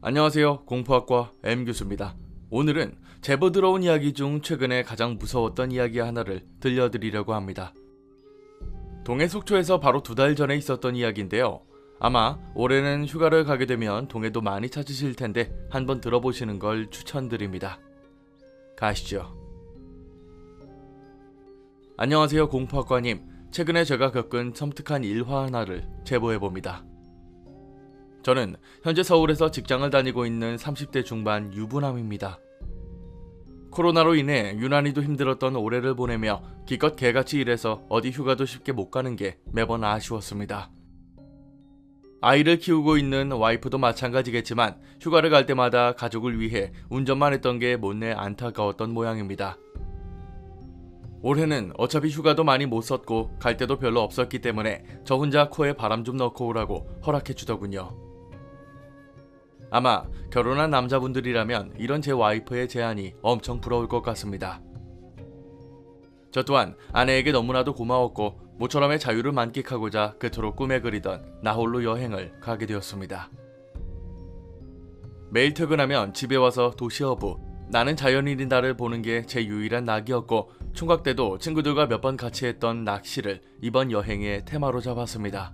안녕하세요. 공포학과 M교수입니다. 오늘은 제보 들어온 이야기 중 최근에 가장 무서웠던 이야기 하나를 들려드리려고 합니다. 동해 속초에서 바로 2달 전에 있었던 이야기인데요. 아마 올해는 휴가를 가게 되면 동해도 많이 찾으실 텐데 한번 들어보시는 걸 추천드립니다. 가시죠. 안녕하세요. 공포학과님. 최근에 제가 겪은 섬뜩한 일화 하나를 제보해봅니다. 저는 현재 서울에서 직장을 다니고 있는 30대 중반 유부남입니다. 코로나로 인해 유난히도 힘들었던 올해를 보내며 기껏 개같이 일해서 어디 휴가도 쉽게 못 가는 게 매번 아쉬웠습니다. 아이를 키우고 있는 와이프도 마찬가지겠지만 휴가를 갈 때마다 가족을 위해 운전만 했던 게 못내 안타까웠던 모양입니다. 올해는 어차피 휴가도 많이 못 썼고 갈 데도 별로 없었기 때문에 저 혼자 코에 바람 좀 넣고 오라고 허락해 주더군요. 아마 결혼한 남자분들이라면 이런 제 와이프의 제안이 엄청 부러울 것 같습니다. 저 또한 아내에게 너무나도 고마웠고 모처럼의 자유를 만끽하고자 그토록 꿈에 그리던 나홀로 여행을 가게 되었습니다. 매일 퇴근하면 집에 와서 도시어부, 나는 자연인이다를 보는 게 제 유일한 낙이었고 총각 때도 친구들과 몇 번 같이 했던 낚시를 이번 여행의 테마로 잡았습니다.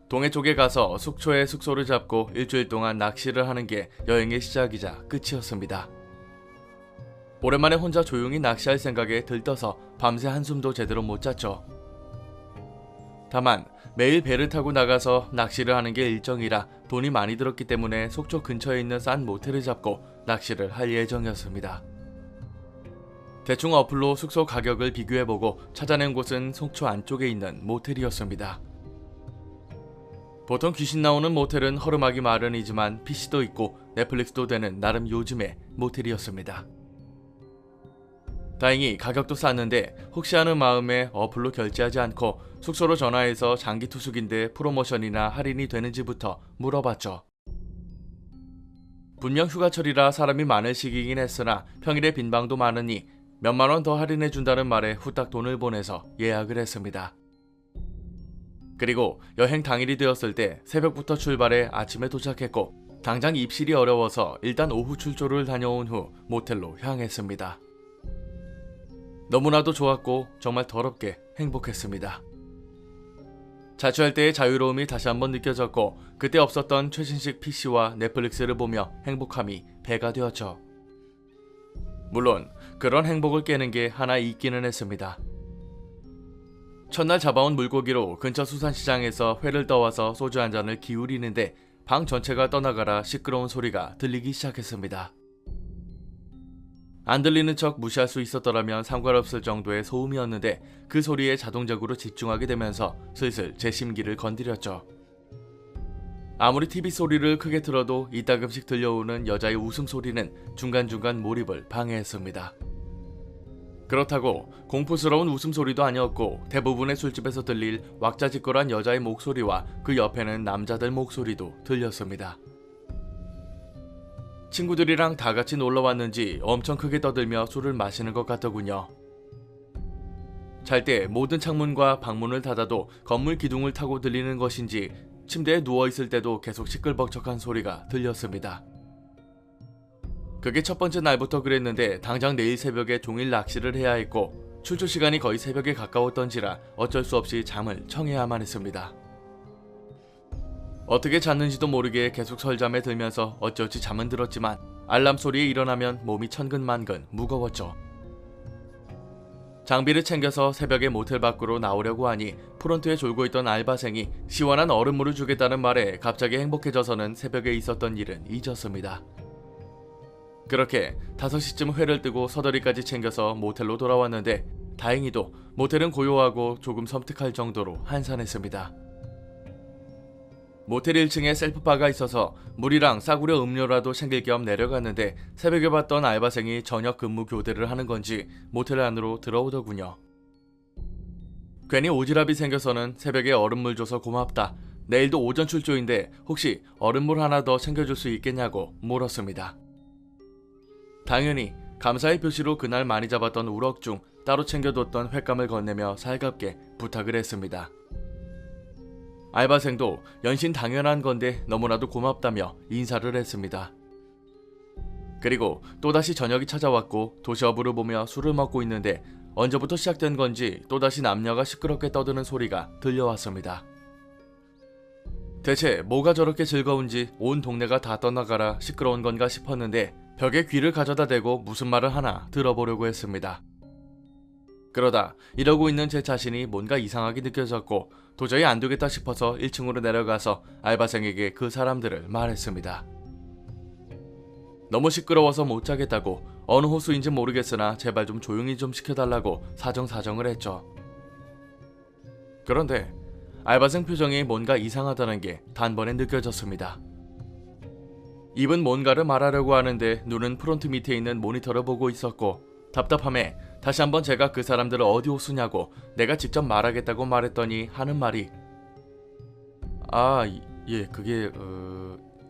동해 쪽에 가서 속초에 숙소를 잡고 일주일 동안 낚시를 하는 게 여행의 시작이자 끝이었습니다. 오랜만에 혼자 조용히 낚시할 생각에 들떠서 밤새 한숨도 제대로 못 잤죠. 다만 매일 배를 타고 나가서 낚시를 하는 게 일정이라 돈이 많이 들었기 때문에 속초 근처에 있는 싼 모텔을 잡고 낚시를 할 예정이었습니다. 대충 어플로 숙소 가격을 비교해보고 찾아낸 곳은 속초 안쪽에 있는 모텔이었습니다. 보통 귀신 나오는 모텔은 허름하기 마련이지만 PC도 있고 넷플릭스도 되는 나름 요즘의 모텔이었습니다. 다행히 가격도 쌌는데 혹시 하는 마음에 어플로 결제하지 않고 숙소로 전화해서 장기 투숙인데 프로모션이나 할인이 되는지부터 물어봤죠. 분명 휴가철이라 사람이 많을 시기이긴 했으나 평일에 빈 방도 많으니 몇만 원 더 할인해준다는 말에 후딱 돈을 보내서 예약을 했습니다. 그리고 여행 당일이 되었을 때 새벽부터 출발해 아침에 도착했고 당장 입실이 어려워서 일단 오후 출조를 다녀온 후 모텔로 향했습니다. 너무나도 좋았고 정말 더럽게 행복했습니다. 자취할 때의 자유로움이 다시 한번 느껴졌고 그때 없었던 최신식 PC와 넷플릭스를 보며 행복함이 배가 되었죠. 물론 그런 행복을 깨는 게 하나 있기는 했습니다. 첫날 잡아온 물고기로 근처 수산시장에서 회를 떠와서 소주 한 잔을 기울이는데 방 전체가 떠나가라 시끄러운 소리가 들리기 시작했습니다. 안 들리는 척 무시할 수 있었더라면 상관없을 정도의 소음이었는데 그 소리에 자동적으로 집중하게 되면서 슬슬 제 심기를 건드렸죠. 아무리 TV 소리를 크게 틀어도 이따금씩 들려오는 여자의 웃음소리는 중간중간 몰입을 방해했습니다. 그렇다고 공포스러운 웃음소리도 아니었고 대부분의 술집에서 들릴 왁자지껄한 여자의 목소리와 그 옆에는 남자들 목소리도 들렸습니다. 친구들이랑 다 같이 놀러 왔는지 엄청 크게 떠들며 술을 마시는 것 같더군요. 잘 때 모든 창문과 방문을 닫아도 건물 기둥을 타고 들리는 것인지 침대에 누워있을 때도 계속 시끌벅적한 소리가 들렸습니다. 그게 첫 번째 날부터 그랬는데 당장 내일 새벽에 종일 낚시를 해야 했고 출조 시간이 거의 새벽에 가까웠던지라 어쩔 수 없이 잠을 청해야만 했습니다. 어떻게 잤는지도 모르게 계속 설잠에 들면서 어찌어찌 잠은 들었지만 알람 소리에 일어나면 몸이 천근만근 무거웠죠. 장비를 챙겨서 새벽에 모텔 밖으로 나오려고 하니 프론트에 졸고 있던 알바생이 시원한 얼음물을 주겠다는 말에 갑자기 행복해져서는 새벽에 있었던 일은 잊었습니다. 그렇게 5시쯤 회를 뜨고 서더리까지 챙겨서 모텔로 돌아왔는데 다행히도 모텔은 고요하고 조금 섬뜩할 정도로 한산했습니다. 모텔 1층에 셀프바가 있어서 물이랑 싸구려 음료라도 챙길 겸 내려갔는데 새벽에 봤던 알바생이 저녁 근무 교대를 하는 건지 모텔 안으로 들어오더군요. 괜히 오지랖이 생겨서는 새벽에 얼음물 줘서 고맙다. 내일도 오전 출조인데 혹시 얼음물 하나 더 챙겨줄 수 있겠냐고 물었습니다. 당연히 감사의 표시로 그날 많이 잡았던 우럭 중 따로 챙겨뒀던 횟감을 건네며 살갑게 부탁을 했습니다. 알바생도 연신 당연한 건데 너무나도 고맙다며 인사를 했습니다. 그리고 또다시 저녁이 찾아왔고 도시어부를 보며 술을 먹고 있는데 언제부터 시작된 건지 또다시 남녀가 시끄럽게 떠드는 소리가 들려왔습니다. 대체 뭐가 저렇게 즐거운지 온 동네가 다 떠나가라 시끄러운 건가 싶었는데 벽에 귀를 가져다 대고 무슨 말을 하나 들어보려고 했습니다. 그러다 이러고 있는 제 자신이 뭔가 이상하게 느껴졌고 도저히 안 되겠다 싶어서 1층으로 내려가서 알바생에게 그 사람들을 말했습니다. 너무 시끄러워서 못 자겠다고 어느 호수인지 모르겠으나 제발 좀 조용히 좀 시켜달라고 사정을 했죠. 그런데 알바생 표정이 뭔가 이상하다는 게 단번에 느껴졌습니다. 입은 뭔가를 말하려고 하는데 눈은 프론트 밑에 있는 모니터를 보고 있었고 답답함에 다시 한번 제가 그 사람들을 어디 호수냐고 내가 직접 말하겠다고 말했더니 하는 말이 그게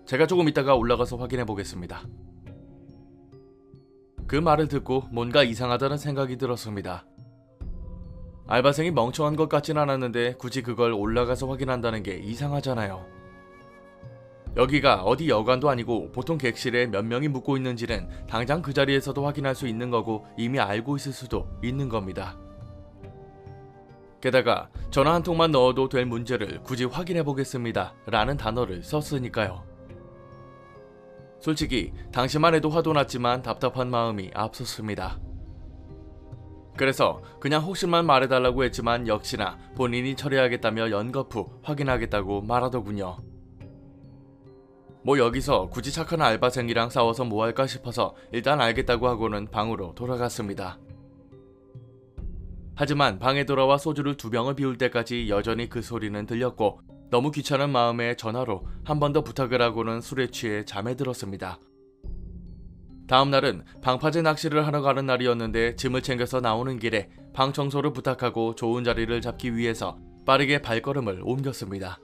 제가 조금 있다가 올라가서 확인해 보겠습니다. 그 말을 듣고 뭔가 이상하다는 생각이 들었습니다. 알바생이 멍청한 것 같진 않았는데 굳이 그걸 올라가서 확인한다는 게 이상하잖아요. 여기가 어디 여관도 아니고 보통 객실에 몇 명이 묵고 있는지는 당장 그 자리에서도 확인할 수 있는 거고 이미 알고 있을 수도 있는 겁니다. 게다가 전화 한 통만 넣어도 될 문제를 굳이 확인해 보겠습니다 라는 단어를 썼으니까요. 솔직히 당시만 해도 화도 났지만 답답한 마음이 앞섰습니다. 그래서 그냥 혹시만 말해달라고 했지만 역시나 본인이 처리하겠다며 연거푸 확인하겠다고 말하더군요. 뭐 여기서 굳이 착한 알바생이랑 싸워서 뭐 할까 싶어서 일단 알겠다고 하고는 방으로 돌아갔습니다. 하지만 방에 돌아와 소주를 2병을 비울 때까지 여전히 그 소리는 들렸고 너무 귀찮은 마음에 전화로 한 번 더 부탁을 하고는 술에 취해 잠에 들었습니다. 다음 날은 방파제 낚시를 하러 가는 날이었는데 짐을 챙겨서 나오는 길에 방 청소를 부탁하고 좋은 자리를 잡기 위해서 빠르게 발걸음을 옮겼습니다.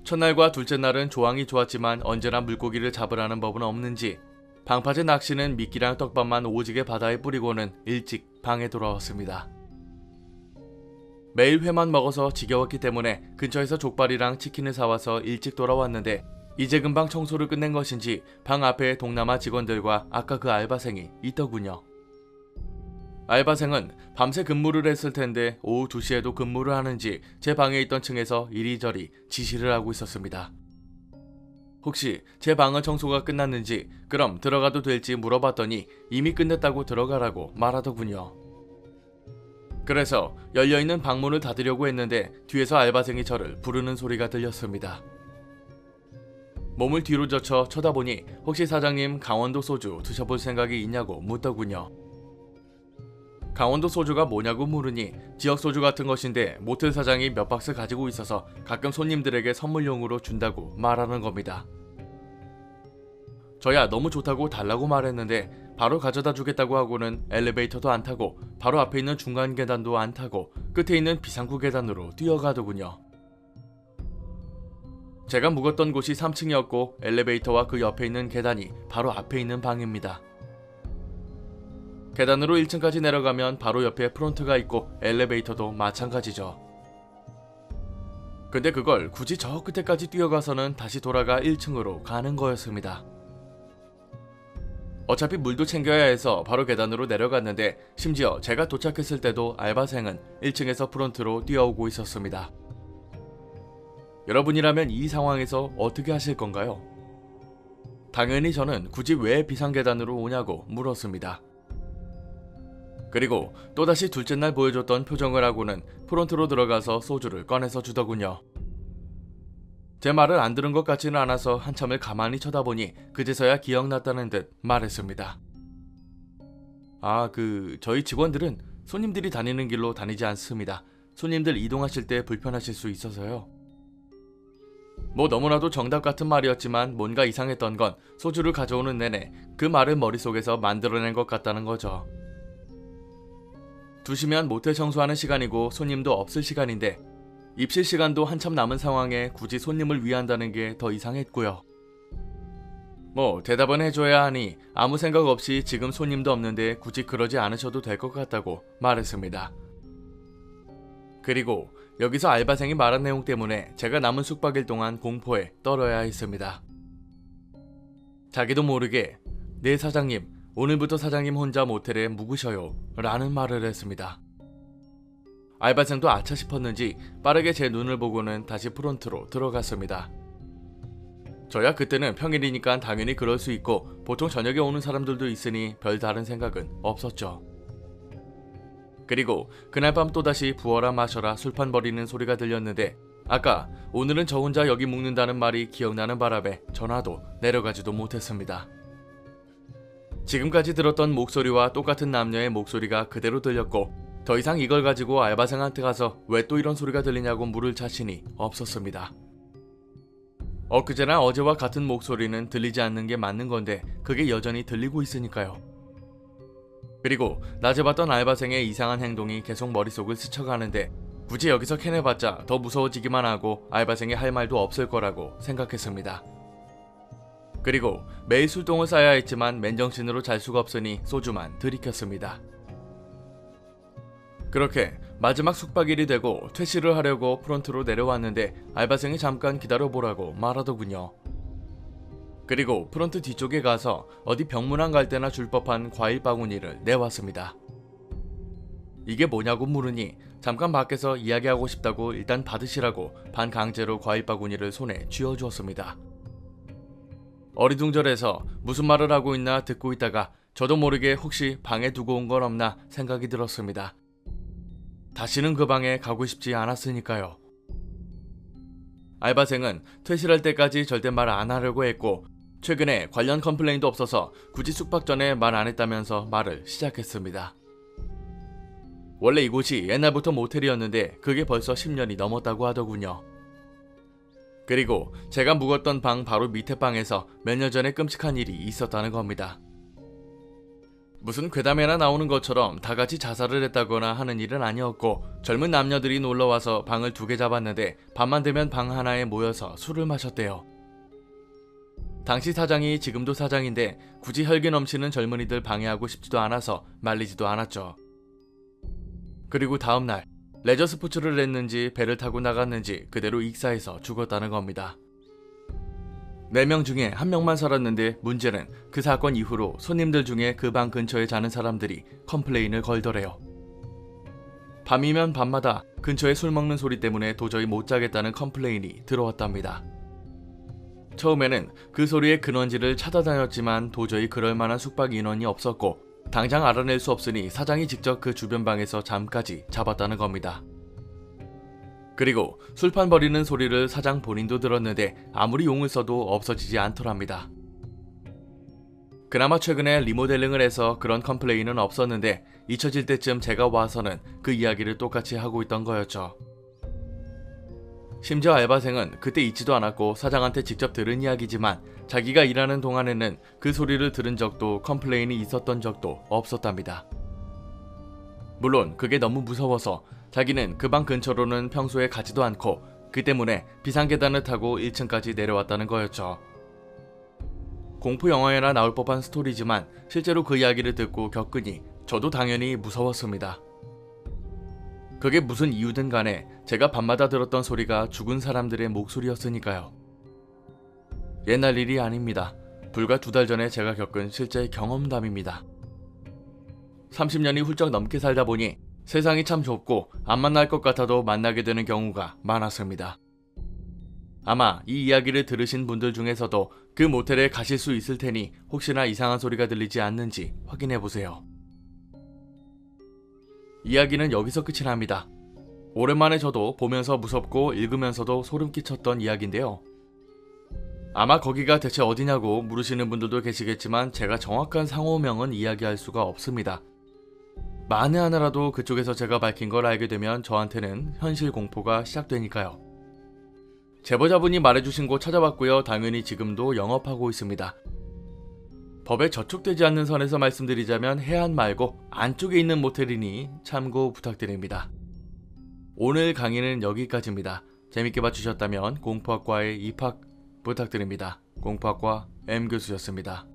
첫날과 둘째 날은 조항이 좋았지만 언제나 물고기를 잡으라는 법은 없는지 방파제 낚시는 미끼랑 떡밥만 오지게 바다에 뿌리고는 일찍 방에 돌아왔습니다. 매일 회만 먹어서 지겨웠기 때문에 근처에서 족발이랑 치킨을 사와서 일찍 돌아왔는데 이제 금방 청소를 끝낸 것인지 방 앞에 동남아 직원들과 아까 그 알바생이 있더군요. 알바생은 밤새 근무를 했을 텐데 오후 2시에도 근무를 하는지 제 방에 있던 층에서 이리저리 지시를 하고 있었습니다. 혹시 제 방은 청소가 끝났는지 그럼 들어가도 될지 물어봤더니 이미 끝냈다고 들어가라고 말하더군요. 그래서 열려있는 방문을 닫으려고 했는데 뒤에서 알바생이 저를 부르는 소리가 들렸습니다. 몸을 뒤로 젖혀 쳐다보니 혹시 사장님 강원도 소주 드셔볼 생각이 있냐고 묻더군요. 강원도 소주가 뭐냐고 물으니 지역 소주 같은 것인데 모텔 사장이 몇 박스 가지고 있어서 가끔 손님들에게 선물용으로 준다고 말하는 겁니다. 저야 너무 좋다고 달라고 말했는데 바로 가져다 주겠다고 하고는 엘리베이터도 안 타고 바로 앞에 있는 중간 계단도 안 타고 끝에 있는 비상구 계단으로 뛰어가더군요. 제가 묵었던 곳이 3층이었고 엘리베이터와 그 옆에 있는 계단이 바로 앞에 있는 방입니다. 계단으로 1층까지 내려가면 바로 옆에 프론트가 있고 엘리베이터도 마찬가지죠. 근데 그걸 굳이 저 끝에까지 뛰어가서는 다시 돌아가 1층으로 가는 거였습니다. 어차피 물도 챙겨야 해서 바로 계단으로 내려갔는데 심지어 제가 도착했을 때도 알바생은 1층에서 프론트로 뛰어오고 있었습니다. 여러분이라면 이 상황에서 어떻게 하실 건가요? 당연히 저는 굳이 왜 비상계단으로 오냐고 물었습니다. 그리고 또다시 둘째 날 보여줬던 표정을 하고는 프론트로 들어가서 소주를 꺼내서 주더군요. 제 말을 안 들은 것 같지는 않아서 한참을 가만히 쳐다보니 그제서야 기억났다는 듯 말했습니다. 저희 직원들은 손님들이 다니는 길로 다니지 않습니다. 손님들 이동하실 때 불편하실 수 있어서요. 뭐 너무나도 정답 같은 말이었지만 뭔가 이상했던 건 소주를 가져오는 내내 그 말을 머릿속에서 만들어낸 것 같다는 거죠. 2시면 모텔 청소하는 시간이고 손님도 없을 시간인데 입실 시간도 한참 남은 상황에 굳이 손님을 위한다는 게 더 이상했고요. 뭐 대답은 해줘야 하니 아무 생각 없이 지금 손님도 없는데 굳이 그러지 않으셔도 될 것 같다고 말했습니다. 그리고 여기서 알바생이 말한 내용 때문에 제가 남은 숙박일 동안 공포에 떨어야 했습니다. 자기도 모르게 네 사장님, 오늘부터 사장님 혼자 모텔에 묵으셔요 라는 말을 했습니다. 알바생도 아차 싶었는지 빠르게 제 눈을 보고는 다시 프론트로 들어갔습니다. 저야 그때는 평일이니까 당연히 그럴 수 있고 보통 저녁에 오는 사람들도 있으니 별다른 생각은 없었죠. 그리고 그날 밤 또다시 부어라 마셔라 술판 버리는 소리가 들렸는데 아까 오늘은 저 혼자 여기 묵는다는 말이 기억나는 바람에 전화도 내려가지도 못했습니다. 지금까지 들었던 목소리와 똑같은 남녀의 목소리가 그대로 들렸고 더 이상 이걸 가지고 알바생한테 가서 왜 또 이런 소리가 들리냐고 물을 자신이 없었습니다. 엊그제나 어제와 같은 목소리는 들리지 않는 게 맞는 건데 그게 여전히 들리고 있으니까요. 그리고 낮에 봤던 알바생의 이상한 행동이 계속 머릿속을 스쳐가는데 굳이 여기서 캐내봤자 더 무서워지기만 하고 알바생이 할 말도 없을 거라고 생각했습니다. 그리고 매일 술동을 싸야 했지만 맨정신으로 잘 수가 없으니 소주만 들이켰습니다. 그렇게 마지막 숙박일이 되고 퇴실을 하려고 프론트로 내려왔는데 알바생이 잠깐 기다려보라고 말하더군요. 그리고 프론트 뒤쪽에 가서 어디 병문안 갈 때나 줄 법한 과일 바구니를 내왔습니다. 이게 뭐냐고 물으니 잠깐 밖에서 이야기하고 싶다고 일단 받으시라고 반강제로 과일 바구니를 손에 쥐어주었습니다. 어리둥절해서 무슨 말을 하고 있나 듣고 있다가 저도 모르게 혹시 방에 두고 온 건 없나 생각이 들었습니다. 다시는 그 방에 가고 싶지 않았으니까요. 알바생은 퇴실할 때까지 절대 말 안 하려고 했고 최근에 관련 컴플레인도 없어서 굳이 숙박 전에 말 안 했다면서 말을 시작했습니다. 원래 이곳이 옛날부터 모텔이었는데 그게 벌써 10년이 넘었다고 하더군요. 그리고 제가 묵었던 방 바로 밑에 방에서 몇 년 전에 끔찍한 일이 있었다는 겁니다. 무슨 괴담에나 나오는 것처럼 다같이 자살을 했다거나 하는 일은 아니었고 젊은 남녀들이 놀러와서 방을 2개 잡았는데 밤만 되면 방 하나에 모여서 술을 마셨대요. 당시 사장이 지금도 사장인데 굳이 혈기 넘치는 젊은이들 방해하고 싶지도 않아서 말리지도 않았죠. 그리고 다음날 레저 스포츠를 했는지 배를 타고 나갔는지 그대로 익사해서 죽었다는 겁니다. 4명 중에 1명만 살았는데 문제는 그 사건 이후로 손님들 중에 그 방 근처에 자는 사람들이 컴플레인을 걸더래요. 밤이면 밤마다 근처에 술 먹는 소리 때문에 도저히 못 자겠다는 컴플레인이 들어왔답니다. 처음에는 그 소리의 근원지를 찾아다녔지만 도저히 그럴 만한 숙박 인원이 없었고 당장 알아낼 수 없으니 사장이 직접 그 주변 방에서 잠까지 잡았다는 겁니다. 그리고 술판 버리는 소리를 사장 본인도 들었는데 아무리 용을 써도 없어지지 않더랍니다. 그나마 최근에 리모델링을 해서 그런 컴플레인은 없었는데 잊혀질 때쯤 제가 와서는 그 이야기를 똑같이 하고 있던 거였죠. 심지어 알바생은 그때 잊지도 않았고 사장한테 직접 들은 이야기지만 자기가 일하는 동안에는 그 소리를 들은 적도 컴플레인이 있었던 적도 없었답니다. 물론 그게 너무 무서워서 자기는 그 방 근처로는 평소에 가지도 않고 그 때문에 비상계단을 타고 1층까지 내려왔다는 거였죠. 공포 영화에나 나올 법한 스토리지만 실제로 그 이야기를 듣고 겪으니 저도 당연히 무서웠습니다. 그게 무슨 이유든 간에 제가 밤마다 들었던 소리가 죽은 사람들의 목소리였으니까요. 옛날 일이 아닙니다. 불과 2달 전에 제가 겪은 실제 경험담입니다. 30년이 훌쩍 넘게 살다 보니 세상이 참 좁고 안 만날 것 같아도 만나게 되는 경우가 많았습니다. 아마 이 이야기를 들으신 분들 중에서도 그 모텔에 가실 수 있을 테니 혹시나 이상한 소리가 들리지 않는지 확인해보세요. 이야기는 여기서 끝이 납니다. 오랜만에 저도 보면서 무섭고 읽으면서도 소름 끼쳤던 이야기인데요. 아마 거기가 대체 어디냐고 물으시는 분들도 계시겠지만 제가 정확한 상호명은 이야기할 수가 없습니다. 만에 하나라도 그쪽에서 제가 밝힌 걸 알게 되면 저한테는 현실 공포가 시작되니까요. 제보자분이 말해주신 곳 찾아봤고요. 당연히 지금도 영업하고 있습니다. 법에 저촉되지 않는 선에서 말씀드리자면 해안 말고 안쪽에 있는 모텔이니 참고 부탁드립니다. 오늘 강의는 여기까지입니다. 재밌게 봐주셨다면 공포학과에 입학 부탁드립니다. 공포학과 M교수였습니다.